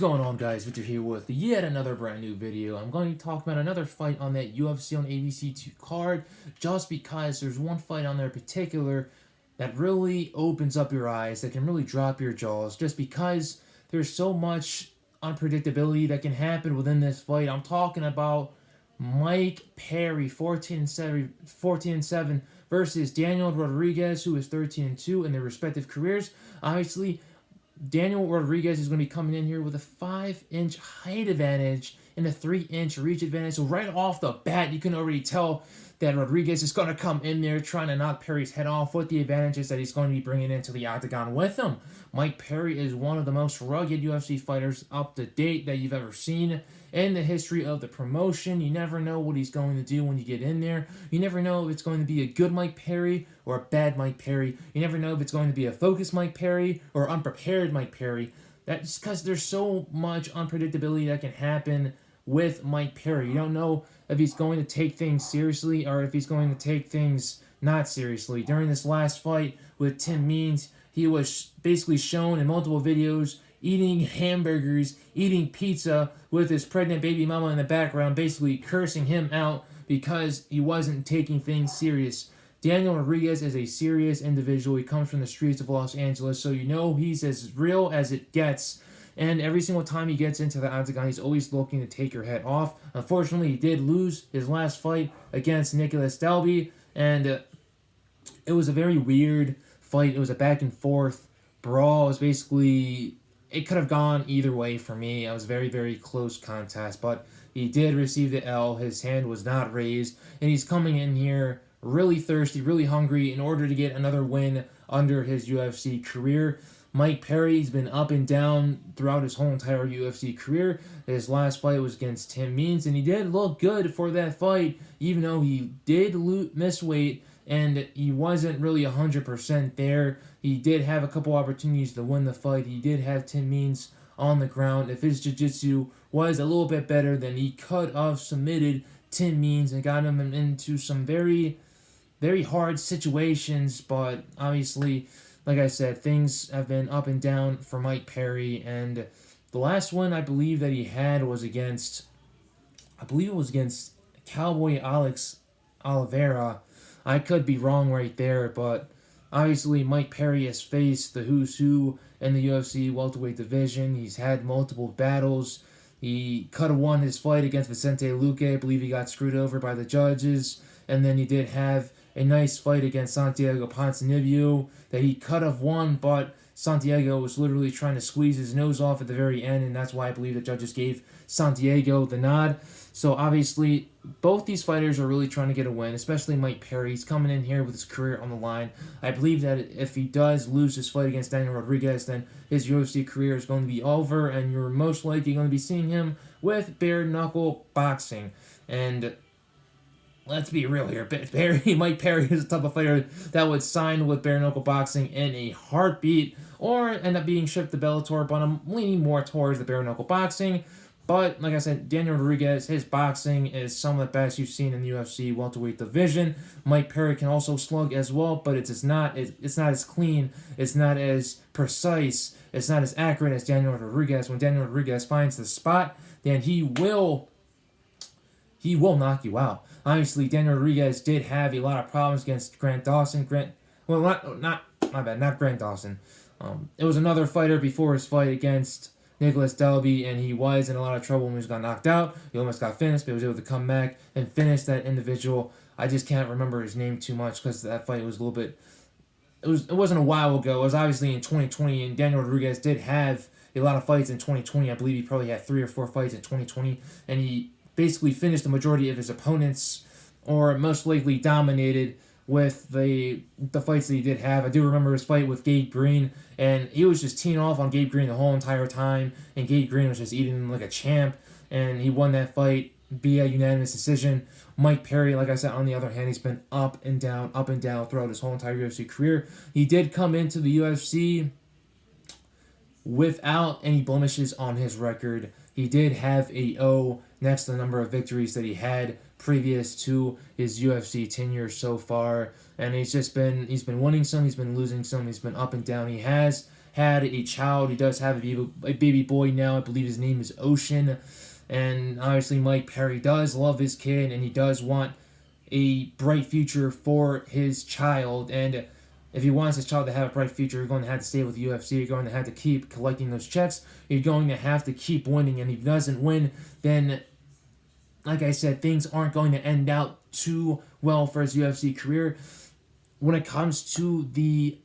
Going on, guys? Victor here with yet another brand new video. I'm going to talk about another fight on that UFC on ABC2 card, just because there's one fight on there in particular that really opens up your eyes, that can really drop your jaws, just because there's so much unpredictability that can happen within this fight. I'm talking about Mike Perry, 14-7 versus Daniel Rodríguez, who is 13-2 in their respective careers. Obviously, Daniel Rodríguez is going to be coming in here with a 5-inch height advantage and a 3-inch reach advantage. So right off the bat, you can already tell that Rodríguez is going to come in there trying to knock Perry's head off with the advantages that he's going to be bringing into the octagon with him. Mike Perry is one of the most rugged UFC fighters up to date that you've ever seen in the history of the promotion. You never know what he's going to do when you get in there. You never know if it's going to be a good Mike Perry or a bad Mike Perry. You never know if it's going to be a focused Mike Perry or unprepared Mike Perry. That's because there's so much unpredictability that can happen with Mike Perry. You don't know if he's going to take things seriously or if he's going to take things not seriously. During this last fight with Tim Means, he was basically shown in multiple videos eating hamburgers, eating pizza with his pregnant baby mama in the background, basically cursing him out because he wasn't taking things serious. Daniel Rodríguez is a serious individual. He comes from the streets of Los Angeles, so you know he's as real as it gets. And every single time he gets into the octagon, he's always looking to take your head off. Unfortunately, he did lose his last fight against Nicolas Dalby, and it was a very weird fight. It was a back and forth brawl. It was basically, it could have gone either way for me. It was a very, very close contest, but he did receive the L. His hand was not raised, and he's coming in here really thirsty, really hungry in order to get another win under his UFC career. Mike Perry's been up and down throughout his whole entire UFC career. His last fight was against Tim Means, and he did look good for that fight, even though he did miss weight and he wasn't really 100% there. He did have a couple opportunities to win the fight. He did have Tim Means on the ground. If his jiu-jitsu was a little bit better, then he could have submitted Tim Means and got him into some very, very hard situations, but obviously, like I said, things have been up and down for Mike Perry, and the last one I believe that he had was against, I believe it was against Cowboy Alex Oliveira. I could be wrong right there, but obviously Mike Perry has faced the who's who in the UFC welterweight division. He's had multiple battles. He could have won his fight against Vicente Luque. I believe he got screwed over by the judges, and then he did have a nice fight against Santiago Ponzinibbio that he could have won, but Santiago was literally trying to squeeze his nose off at the very end, and that's why I believe the judges gave Santiago the nod. So obviously, both these fighters are really trying to get a win, especially Mike Perry. He's coming in here with his career on the line. I believe that if he does lose his fight against Daniel Rodríguez, then his UFC career is going to be over, and you're most likely going to be seeing him with bare-knuckle boxing. And let's be real here. Mike Perry is the type of fighter that would sign with bare-knuckle boxing in a heartbeat or end up being shipped to Bellator, but I'm leaning more towards the bare-knuckle boxing. But, like I said, Daniel Rodríguez, his boxing is some of the best you've seen in the UFC welterweight division. Mike Perry can also slug as well, but it's not as clean, it's not as precise, it's not as accurate as Daniel Rodríguez. When Daniel Rodríguez finds the spot, then he will knock you out. Obviously, Daniel Rodríguez did have a lot of problems against Grant Dawson. Not Grant Dawson. It was another fighter before his fight against Nicolas Dalby, and he was in a lot of trouble when he got knocked out. He almost got finished, but he was able to come back and finish that individual. I just can't remember his name too much because that fight was a little bit. It wasn't a while ago. It was obviously in 2020, and Daniel Rodríguez did have a lot of fights in 2020. I believe he probably had 3 or 4 fights in 2020, and he basically finished the majority of his opponents, or most likely dominated with the fights that he did have. I do remember his fight with Gabe Green, and he was just teeing off on Gabe Green the whole entire time, and Gabe Green was just eating him like a champ, and he won that fight via unanimous decision. Mike Perry, like I said, on the other hand, he's been up and down throughout his whole entire UFC career. He did come into the UFC without any blemishes on his record. He did have a O next to the number of victories that he had previous to his UFC tenure so far, and he's been winning some, he's been losing some, he's been up and down. He has had a child. He does have a baby boy now. I believe his name is Ocean. And obviously, Mike Perry does love his kid, and he does want a bright future for his child. And if he wants his child to have a bright future, you're going to have to stay with the UFC. You're going to have to keep collecting those checks. You're going to have to keep winning. And if he doesn't win, then, like I said, things aren't going to end out too well for his UFC career. When it comes to the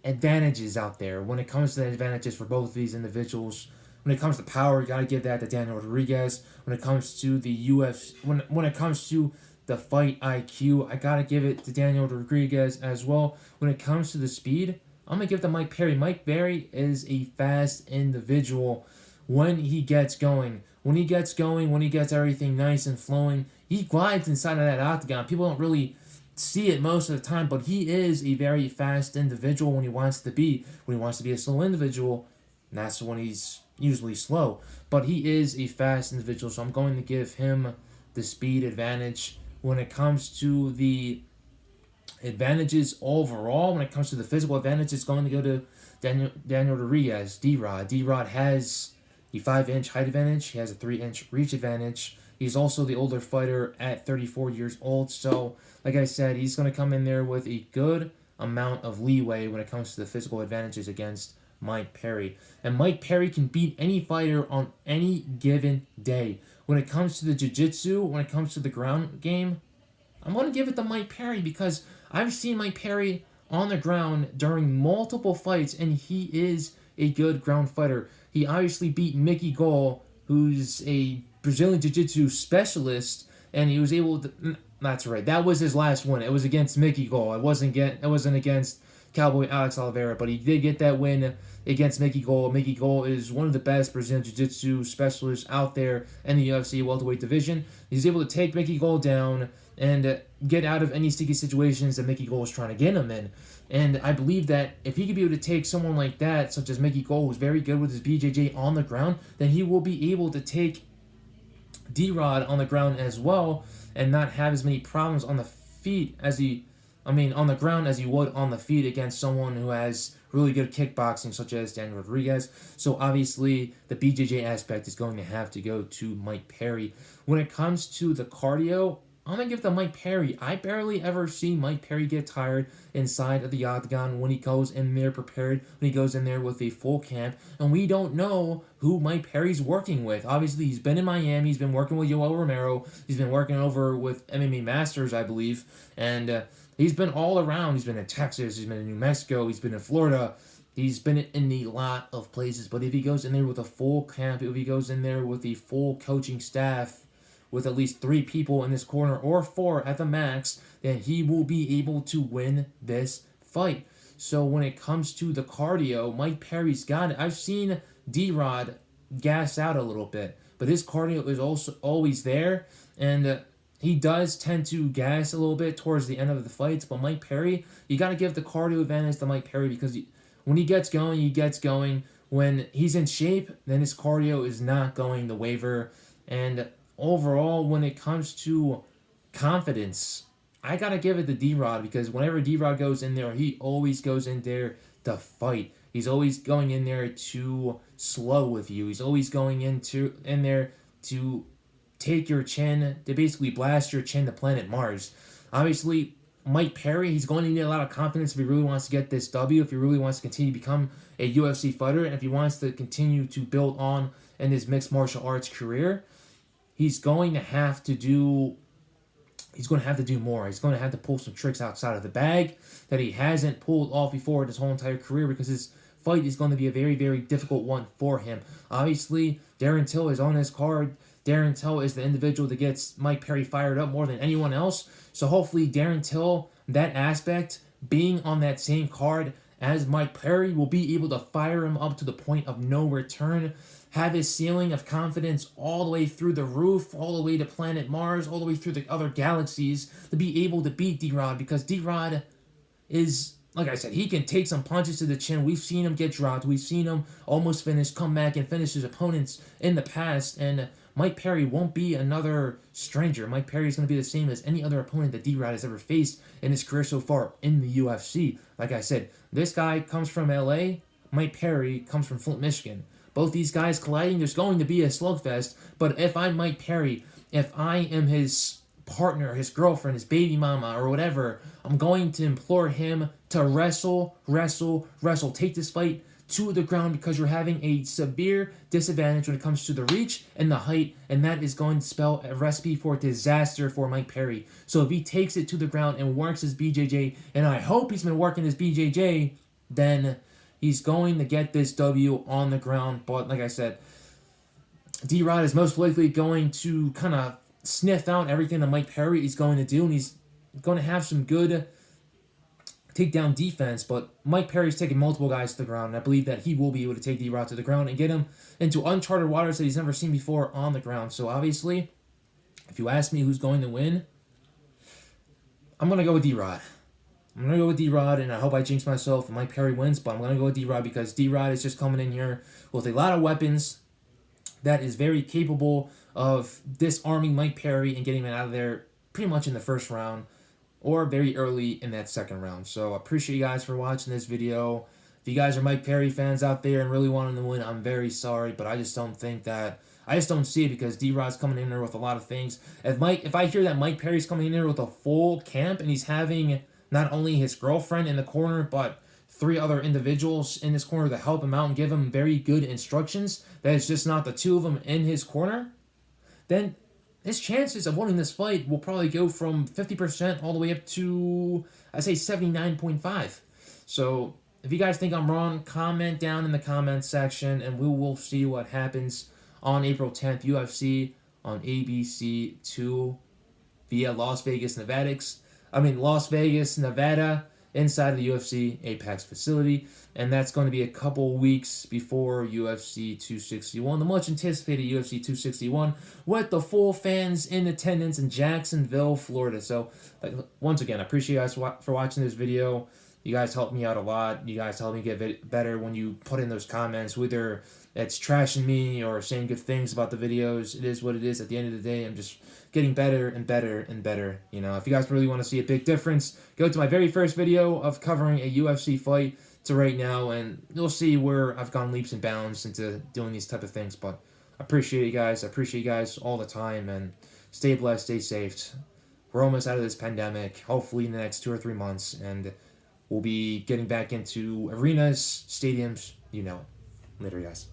advantages out there, when it comes to the advantages for both of these individuals, when it comes to power, you got to give that to Daniel Rodríguez. When it comes to the UFC, when it comes to the fight IQ, I got to give it to Daniel Rodríguez as well. When it comes to the speed, I'm going to give it to Mike Perry. Mike Perry is a fast individual when he gets going. When he gets going, when he gets everything nice and flowing, he glides inside of that octagon. People don't really see it most of the time, but he is a very fast individual when he wants to be. When he wants to be a slow individual, that's when he's usually slow. But he is a fast individual, so I'm going to give him the speed advantage. When it comes to the advantages overall, when it comes to the physical advantage, it's going to go to Daniel Rodríguez, D-Rod. D-Rod has a 5-inch height advantage. He has a 3-inch reach advantage. He's also the older fighter at 34 years old. So, like I said, he's going to come in there with a good amount of leeway when it comes to the physical advantages against Mike Perry. And Mike Perry can beat any fighter on any given day. When it comes to the jiu-jitsu, when it comes to the ground game, I'm going to give it to Mike Perry because I've seen Mike Perry on the ground during multiple fights, and he is a good ground fighter. He obviously beat Mickey Gall, who's a Brazilian Jiu-Jitsu specialist, and he was able to... That's right, that was his last win. It was against Mickey Gall. It wasn't against Cowboy Alex Oliveira, but he did get that win against Mickey Gall. Mickey Gall is one of the best Brazilian Jiu-Jitsu specialists out there in the UFC welterweight division. He's able to take Mickey Gall down and get out of any sticky situations that Mickey Gall is trying to get him in. And I believe that if he could be able to take someone like that, such as Mickey Gall, who's very good with his BJJ on the ground, then he will be able to take D-Rod on the ground as well and not have as many problems on the feet on the ground as you would on the feet against someone who has really good kickboxing, such as Daniel Rodríguez. So obviously, the BJJ aspect is going to have to go to Mike Perry. When it comes to the cardio, I'm going to give it to Mike Perry. I barely ever see Mike Perry get tired inside of the octagon when he goes in there prepared, when he goes in there with a full camp, and we don't know who Mike Perry's working with. Obviously, he's been in Miami, he's been working with Yoel Romero, he's been working over with MMA Masters, I believe, and he's been all around. He's been in Texas, he's been in New Mexico, he's been in Florida, he's been in a lot of places. But if he goes in there with a full camp, if he goes in there with a full coaching staff, with at least 3 people in this corner, or 4 at the max, then he will be able to win this fight. So when it comes to the cardio, Mike Perry's got it. I've seen D-Rod gas out a little bit, but his cardio is also always there, and he does tend to gas a little bit towards the end of the fights. But Mike Perry, you got to give the cardio advantage to Mike Perry because when he gets going, he gets going. When he's in shape, then his cardio is not going to waver. And overall, when it comes to confidence, I got to give it to D-Rod because whenever D-Rod goes in there, he always goes in there to fight. He's always going in there to slow with you. He's always going in there to take your chin, to basically blast your chin to planet Mars. Obviously, Mike Perry, he's going to need a lot of confidence if he really wants to get this W, if he really wants to continue to become a UFC fighter, and if he wants to continue to build on in his mixed martial arts career. He's going to have to do more. He's going to have to pull some tricks outside of the bag that he hasn't pulled off before in his whole entire career, because his fight is going to be a very, very difficult one for him. Obviously, Darren Till is on his card. Darren Till is the individual that gets Mike Perry fired up more than anyone else. So hopefully Darren Till, that aspect, being on that same card as Mike Perry, will be able to fire him up to the point of no return, have his ceiling of confidence all the way through the roof, all the way to planet Mars, all the way through the other galaxies, to be able to beat D-Rod, because D-Rod is, like I said, he can take some punches to the chin. We've seen him get dropped. We've seen him almost finish, come back and finish his opponents in the past, and Mike Perry won't be another stranger. Mike Perry is going to be the same as any other opponent that D-Rod has ever faced in his career so far in the UFC. Like I said, this guy comes from LA, Mike Perry comes from Flint, Michigan. Both these guys colliding, there's going to be a slugfest. But if I'm Mike Perry, if I am his partner, his girlfriend, his baby mama, or whatever, I'm going to implore him to wrestle, wrestle, wrestle. Take this fight to the ground because you're having a severe disadvantage when it comes to the reach and the height, and that is going to spell a recipe for disaster for Mike Perry. So if he takes it to the ground and works his BJJ, and I hope he's been working his BJJ, then he's going to get this W on the ground. But like I said, D-Rod is most likely going to kind of sniff out everything that Mike Perry is going to do, and he's going to have some good takedown defense, but Mike Perry's taking multiple guys to the ground, and I believe that he will be able to take D-Rod to the ground and get him into uncharted waters that he's never seen before on the ground. So obviously, if you ask me who's going to win, I'm going to go with D-Rod. I'm going to go with D-Rod, and I hope I jinx myself and Mike Perry wins, but I'm going to go with D-Rod because D-Rod is just coming in here with a lot of weapons that is very capable of disarming Mike Perry and getting him out of there pretty much in the first round or very early in that second round. So I appreciate you guys for watching this video. If you guys are Mike Perry fans out there and really want him to win, I'm very sorry, but I just don't see it because D-Rod's coming in there with a lot of things. If I hear that Mike Perry's coming in there with a full camp and he's having not only his girlfriend in the corner, but 3 other individuals in his corner to help him out and give him very good instructions, that it's just not the 2 of them in his corner, then his chances of winning this fight will probably go from 50% all the way up to, I say, 79.5. So if you guys think I'm wrong, comment down in the comments section, and we will see what happens on April 10th, UFC on ABC 2 via Las Vegas, Nevada, inside the UFC Apex facility, and that's going to be a couple weeks before UFC 261, the much anticipated UFC 261, with the full fans in attendance in Jacksonville, Florida. So once again, I appreciate you guys for watching this video. You guys help me out a lot. You guys help me get better when you put in those comments, whether it's trashing me or saying good things about the videos. It is what it is. At the end of the day, I'm just getting better and better and better. You know, if you guys really want to see a big difference, go to my very first video of covering a UFC fight to right now, and you'll see where I've gone leaps and bounds into doing these type of things. But I appreciate you guys. I appreciate you guys all the time, and stay blessed, stay safe. We're almost out of this pandemic, hopefully in the next 2 or 3 months, and we'll be getting back into arenas, stadiums, you know. Later, guys.